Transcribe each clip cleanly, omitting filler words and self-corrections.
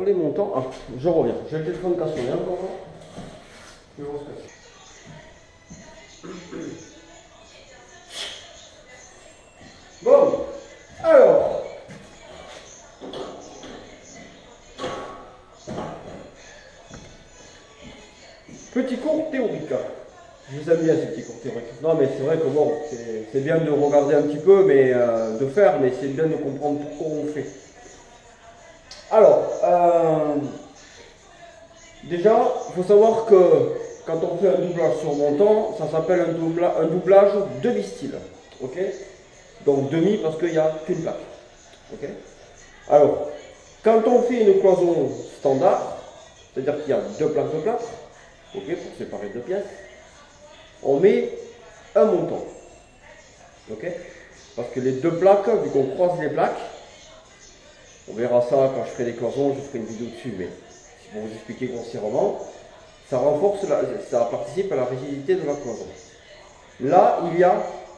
les montants. Ah, je reviens. J'ai le téléphone cassé encore. Je vais voir ce que c'est. Bon, alors. Petit cours théorique. Je vous aime bien ces petits cours théoriques. Non, mais c'est vrai que bon, c'est bien de regarder un petit peu, mais de faire, mais c'est bien de comprendre pourquoi on fait. Alors, déjà, il faut savoir que quand on fait un doublage sur montant, ça s'appelle un doublage demi-style. Ok? Donc demi parce qu'il n'y a qu'une plaque. Ok? Alors, quand on fait une cloison standard, c'est-à-dire qu'il y a deux plaques de plâtre, ok, pour séparer deux pièces, on met un montant. Ok? Parce que les deux plaques, vu qu'on croise les plaques, on verra ça quand je ferai des cloisons, je ferai une vidéo dessus, mais pour vous expliquer grossièrement, ça renforce, ça participe à la rigidité de la cloison. Là, il n'y a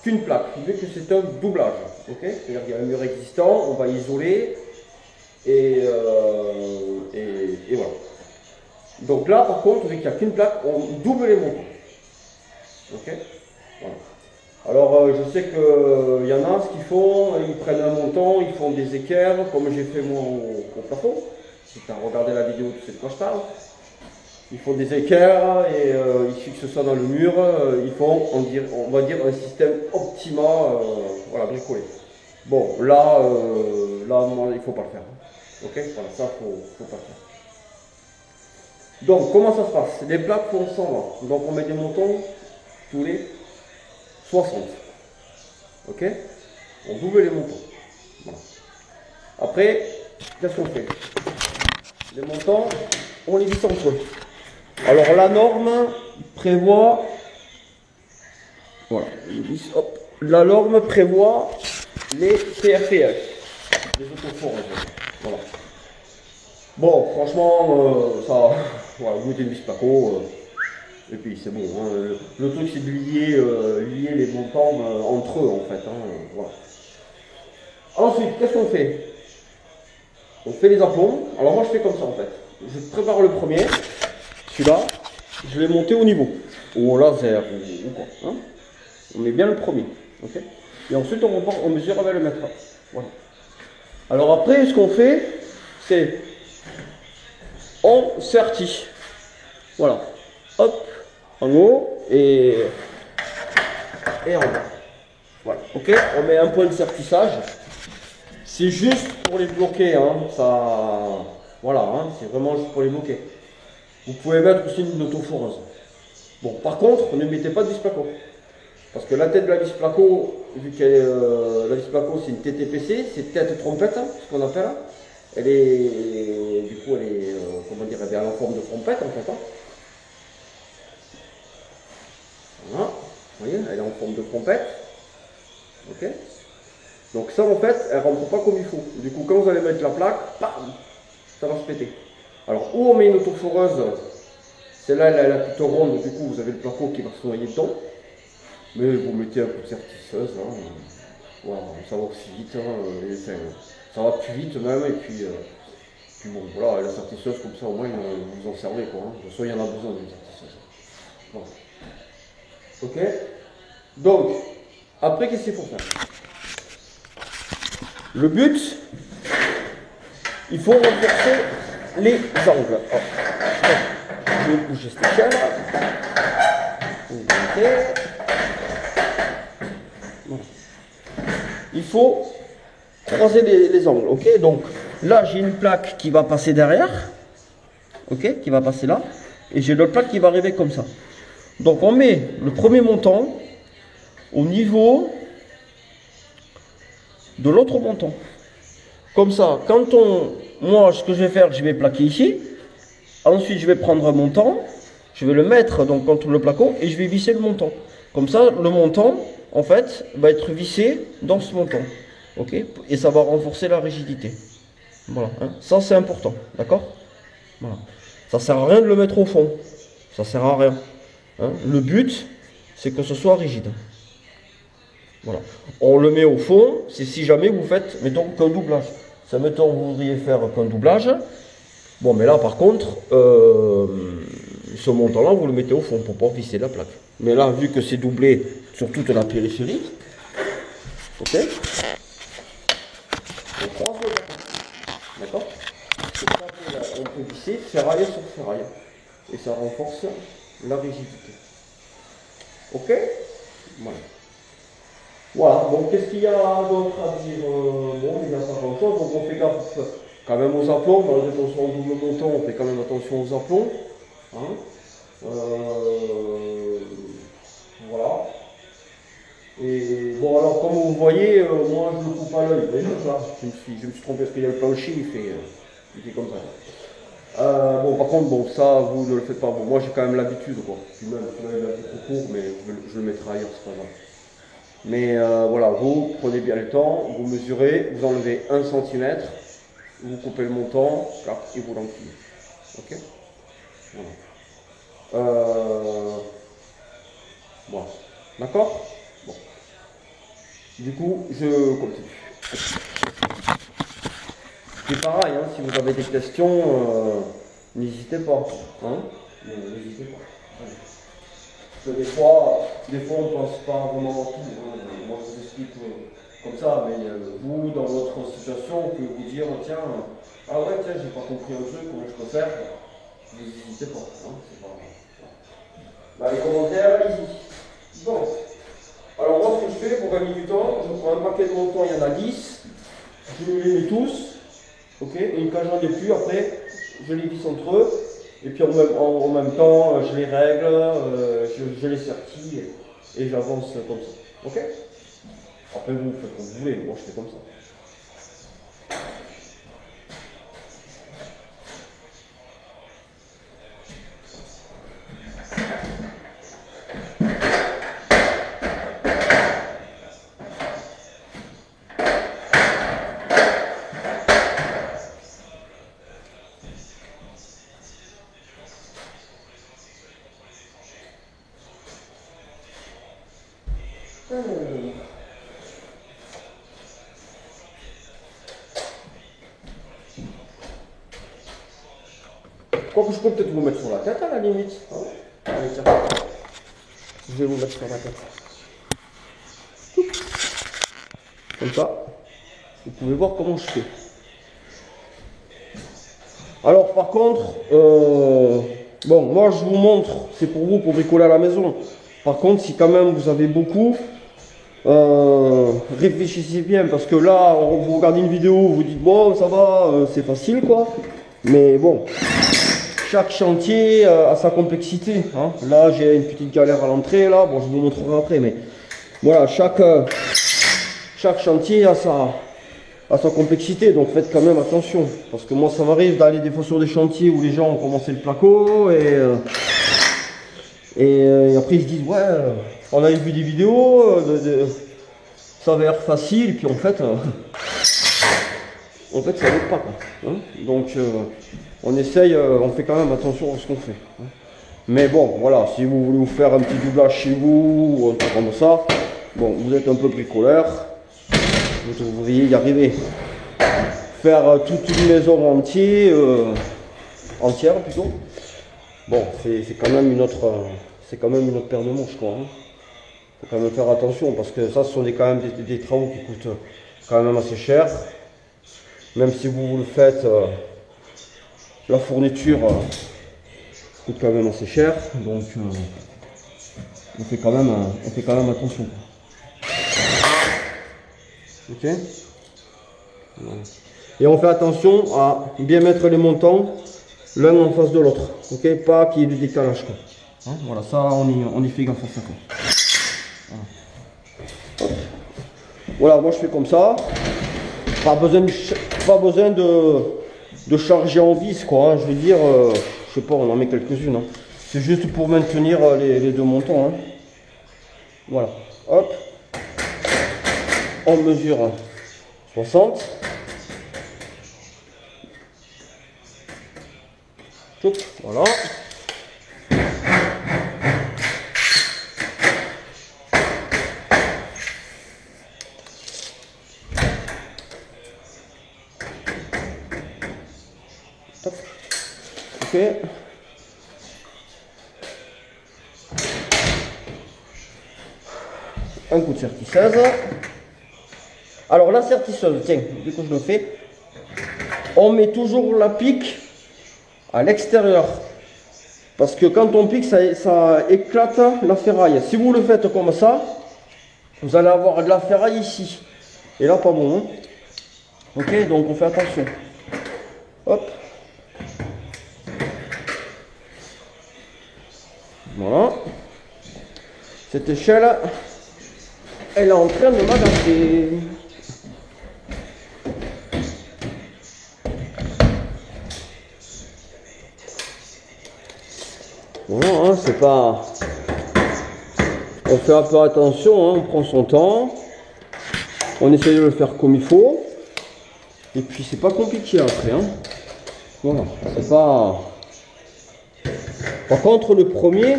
qu'une plaque, vu que c'est un doublage. Okay, c'est-à-dire qu'il y a un mur existant, on va isoler, et voilà. Donc là, par contre, vu qu'il n'y a qu'une plaque, on double les montants. Ok, voilà. Alors, je sais qu'il y en a ce qu'ils font, ils prennent un montant, ils font des équerres, comme j'ai fait moi au plafond. Si tu as regardé la vidéo, tu sais de quoi je parle. Ils font des équerres et ils fixent ça dans le mur. Ils font, on va dire, un système Optima, voilà, bricolé. Bon, là, moi, il ne faut pas le faire. Ok, voilà, ça, il ne faut pas le faire. Donc, comment ça se passe? Les plaques font 120. Donc, on met des montants tous les 60. Ok? On double les montants. Voilà. Après, qu'est-ce qu'on fait? Les montants, on les visse entre eux. Alors la norme prévoit, voilà, hop, la norme prévoit les PRPF, les autoformes. Voilà. Bon, franchement, ça, voilà, vous mettez une vis placo, et puis c'est bon. Hein, le truc c'est de lier les montants entre eux en fait. Hein, voilà. Ensuite, qu'est-ce qu'on fait? On fait les aplombs. Alors moi je fais comme ça en fait. Je prépare le premier. Celui-là, je vais monter au niveau, ou au laser, ou quoi. Hein, on met bien le premier. Okay, et ensuite, on mesure avec le mètre. Voilà. Alors après, ce qu'on fait, c'est on sertit. Voilà. Hop, en haut et en bas. Voilà. Ok, on met un point de sertissage. C'est juste pour les bloquer. Hein. Ça, voilà, hein, c'est vraiment juste pour les bloquer. Vous pouvez mettre aussi une autoforeuse. Bon, par contre, ne mettez pas de vis placo. Parce que la tête de la vis placo, vu que la vis placo c'est une TTPC, c'est tête trompette, hein, ce qu'on appelle. Elle est, du coup, elle est, comment dire, elle est en forme de trompette en fait. Hein. Voilà, vous voyez, elle est en forme de trompette. Ok. Donc ça en fait, elle ne rentre pas comme il faut. Du coup, quand vous allez mettre la plaque, bam, ça va se péter. Alors, où on met une autoforeuse, celle-là, elle est la plutôt ronde, du coup, vous avez le placo qui va se noyer dedans. Mais vous mettez un peu de sertisseuse, hein. Voilà, ça va aussi vite, hein, ça va plus vite même, et puis bon, voilà, la sertisseuse, comme ça, au moins, vous en servez, quoi. Hein. De toute façon, il y en a besoin d'une sertisseuse. Voilà. Ok? Donc, après, qu'est-ce qu'il faut faire? Le but, il faut renforcer les angles. Oh. Je vais bouger cette échelle. Voilà. Il faut croiser les angles. Ok, donc là j'ai une plaque qui va passer derrière. Ok, qui va passer là. Et j'ai l'autre plaque qui va arriver comme ça. Donc on met le premier montant au niveau de l'autre montant. Comme ça, quand moi ce que je vais faire, je vais plaquer ici. Ensuite je vais prendre un montant. Je vais le mettre donc contre le placo et je vais visser le montant. Comme ça, le montant, en fait, va être vissé dans ce montant. Ok, et ça va renforcer la rigidité. Voilà, hein. Ça c'est important, d'accord? Voilà. Ça sert à rien de le mettre au fond. Ça sert à rien. Hein. Le but, c'est que ce soit rigide. Voilà. On le met au fond, c'est si jamais vous faites, mettons, qu'un doublage. Ça, mettons, vous voudriez faire qu'un doublage. Bon, mais là, par contre, ce montant-là, vous le mettez au fond pour pas visser la plaque. Mais là, vu que c'est doublé sur toute la périphérie, ok, on croise le bâton. D'accord? On peut visser ferraille sur ferraille. Et ça renforce la rigidité. Ok? Voilà. Voilà, donc qu'est-ce qu'il y a d'autre à dire? Bon, il y a pas grand-chose, donc on fait gaffe quand même aux aplombs, dans les détentions en double montant, on fait quand même attention aux aplombs. Hein. Voilà. Et bon, alors comme vous voyez, moi je ne coupe pas l'œil. Déjà, là, je me suis trompé parce qu'il y a le plancher, il fait comme ça. Bon, par contre, bon, ça, vous ne le faites pas. Bon, moi, j'ai quand même l'habitude, quoi. Puis même, il est un peu trop court, mais je le mettrai ailleurs, c'est pas grave. Mais voilà, vous prenez bien le temps, vous mesurez, vous enlevez 1 cm, vous coupez le montant, et vous l'enculez. Ok? Voilà. Voilà. D'accord? Bon. Du coup, je continue. C'est pareil, hein, si vous avez des questions, n'hésitez pas. Hein? N'hésitez pas. Parce que des fois, on ne pense pas vraiment à tout. Hein. Moi, je vous explique comme ça, mais vous, dans votre situation, vous pouvez vous dire, tiens, ah ouais, tiens, j'ai pas compris un truc, comment je peux faire? N'hésitez pas. Hein, c'est pas... Bah, les commentaires, allez-y. Bon. Alors, moi, ce que je fais pour gagner du temps, je prends un paquet de montants, il y en a 10, je les mets tous, ok, et quand j'en ai plus, après, je les visse entre eux. Et puis en même temps, je les règle, je les sertis et j'avance comme ça. Ok? Après vous faites comme vous voulez, moi je fais comme ça. Quoi que je peux peut-être vous mettre sur la tête à la limite. Hein. Allez, tiens. Je vais vous mettre sur la tête. Comme ça, vous pouvez voir comment je fais. Alors par contre, bon, moi je vous montre, c'est pour vous, pour bricoler à la maison. Par contre, si quand même vous avez beaucoup, réfléchissez bien, parce que là, vous regardez une vidéo, vous dites, bon, ça va, c'est facile, quoi. Mais bon, chaque chantier a sa complexité. Hein. Là, j'ai une petite galère à l'entrée, là, bon, je vous montrerai après, mais voilà, chaque chantier a sa complexité, donc faites quand même attention, parce que moi ça m'arrive d'aller des fois sur des chantiers où les gens ont commencé le placo et après ils se disent ouais, on avait vu des vidéos, ça avait l'air facile, et puis en fait ça n'aide pas quoi. Hein. Donc on essaye, on fait quand même attention à ce qu'on fait. Hein. Mais bon voilà, si vous voulez vous faire un petit doublage chez vous ou un truc comme ça, bon vous êtes un peu bricoleur. Vous devriez y arriver. Faire toute une maison entière plutôt. Bon, c'est quand même une autre paire de manches quoi. Hein. Faut quand même faire attention parce que ça, ce sont quand même des travaux qui coûtent quand même assez cher. Même si vous le faites, la fourniture coûte quand même assez cher. Donc, on fait quand même attention. Ok. Voilà. Et on fait attention à bien mettre les montants l'un en face de l'autre. Ok, pas qu'il y ait du décalage. Quoi. Hein, voilà, ça on y fait gaffe à ça. Quoi. Voilà, moi je fais comme ça. Pas besoin de charger en vis quoi. Hein. Je veux dire, je sais pas, on en met quelques-unes. Hein. C'est juste pour maintenir les deux montants. Hein. Voilà. Hop. On mesure 60. Voilà. Top. fais, un coup de sertisseuse. Alors la sertisseuse, tiens, du coup je le fais, on met toujours la pique à l'extérieur. Parce que quand on pique, ça éclate la ferraille. Si vous le faites comme ça, vous allez avoir de la ferraille ici. Et là, pas bon. Hein. Ok, donc on fait attention. Hop. Voilà. Cette échelle, elle est en train de m'agacer. Voilà, hein, c'est pas... On fait un peu attention, hein, on prend son temps. On essaie de le faire comme il faut. Et puis c'est pas compliqué après. Hein. Voilà, c'est pas... Par contre, le premier,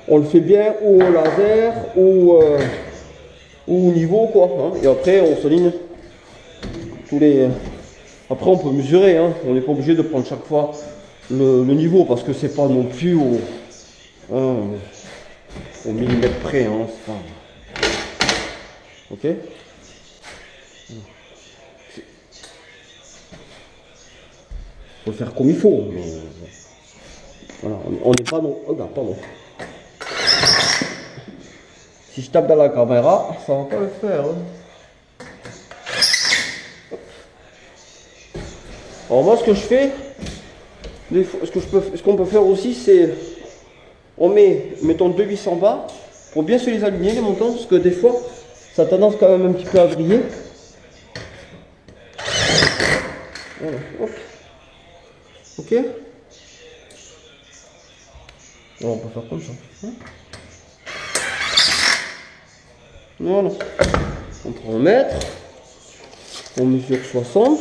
on le fait bien ou au laser ou au niveau, quoi. Hein. Et après, on souligne tous les... Après, on peut mesurer. Hein. On n'est pas obligé de prendre chaque fois le niveau parce que c'est pas non plus au millimètre près. Hein. Pas... Ok. Faut le faire comme il faut. Mais... Voilà, on n'est pas non. Oh, ben, pardon. Si je tape dans la caméra, ça va pas le faire. Hein. Alors moi, ce que je fais, ce qu'on peut faire aussi, c'est on met, mettons 2 vis en bas pour bien se les aligner les montants, parce que des fois, ça a tendance quand même un petit peu à vriller. Voilà, hop. Ok. Alors, on peut faire comme ça. Voilà. On prend un mètre. On mesure 60.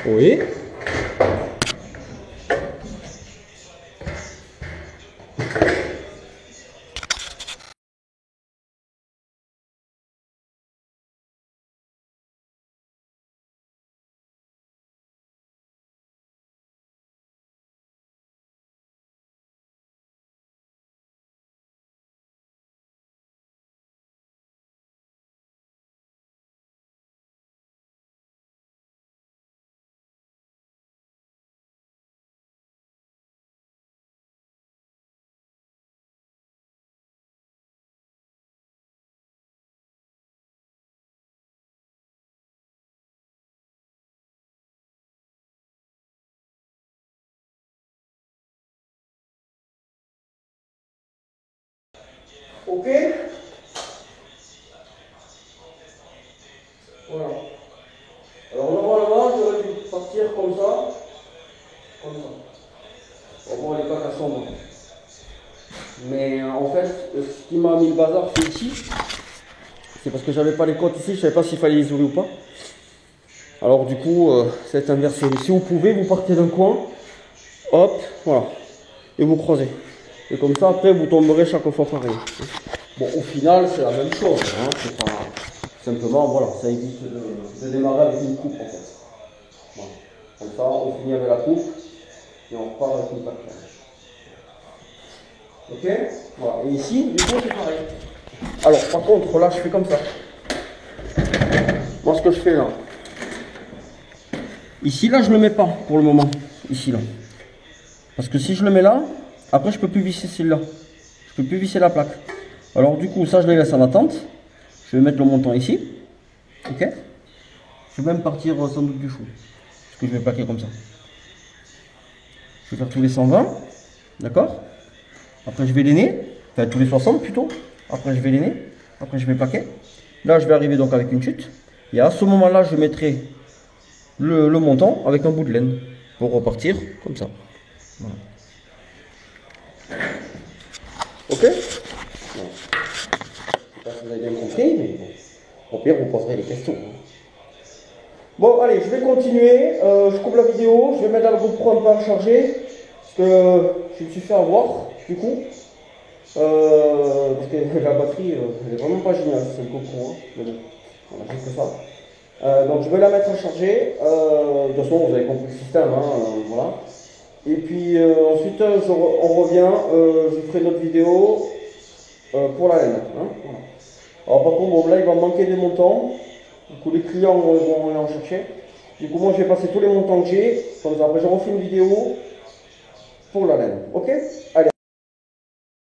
Oui. Ok. Voilà. Alors normalement, j'aurais dû partir comme ça. Comme ça. Bon, les plaques à sombre. Mais en fait, ce qui m'a mis le bazar, c'est ici. C'est parce que j'avais pas les côtes ici, je savais pas s'il fallait isoler ou pas. Alors du coup, c'est inversé. Si vous pouvez, vous partez d'un coin. Hop, voilà. Et vous croisez. Et comme ça, après, vous tomberez chaque fois pareil. Bon, au final, c'est la même chose. Hein. C'est pas... Simplement, voilà, ça évite de démarrer avec une coupe en fait. Voilà. Comme ça, on finit avec la coupe et on repart avec une plaque. Ok. Voilà. Et ici, du coup, c'est pareil. Alors, par contre, là, je fais comme ça. Moi, ce que je fais là. Ici, là, je ne le mets pas pour le moment. Ici, là. Parce que si je le mets là, après, je ne peux plus visser celle-là. Je ne peux plus visser la plaque. Alors, du coup, ça, je les laisse en attente. Je vais mettre le montant ici. Ok. Je vais même partir sans doute du fou. Parce que je vais plaquer comme ça. Je vais faire tous les 120. D'accord. Après, je vais l'aîner. Enfin, tous les 60 plutôt. Après, je vais l'aîner. Après, je vais plaquer. Là, je vais arriver donc avec une chute. Et à ce moment-là, je mettrai le montant avec un bout de laine. Pour repartir comme ça. Voilà. Ok. Bon. Je sais pas si vous avez bien compris, mais bon. Au pire, vous poserez des questions. Bon, allez, je vais continuer. Je coupe la vidéo. Je vais mettre la GoPro un peu à charger. Parce que je me suis fait avoir, du coup. Parce que la batterie, elle est vraiment pas géniale, c'est le GoPro. Hein. Mais bon, voilà, j'ai que ça. Donc, je vais la mettre à charger. De toute façon, vous avez compris le système. Hein, voilà. Et puis ensuite, on revient. Je ferai notre vidéo pour la laine. Hein, voilà. Alors, par contre, bon, là, il va me manquer des montants. Du coup, les clients vont aller en chercher. Du coup, moi, je vais passer tous les montants que j'ai. Comme ça, après, je refais une vidéo pour la laine. Ok? Allez.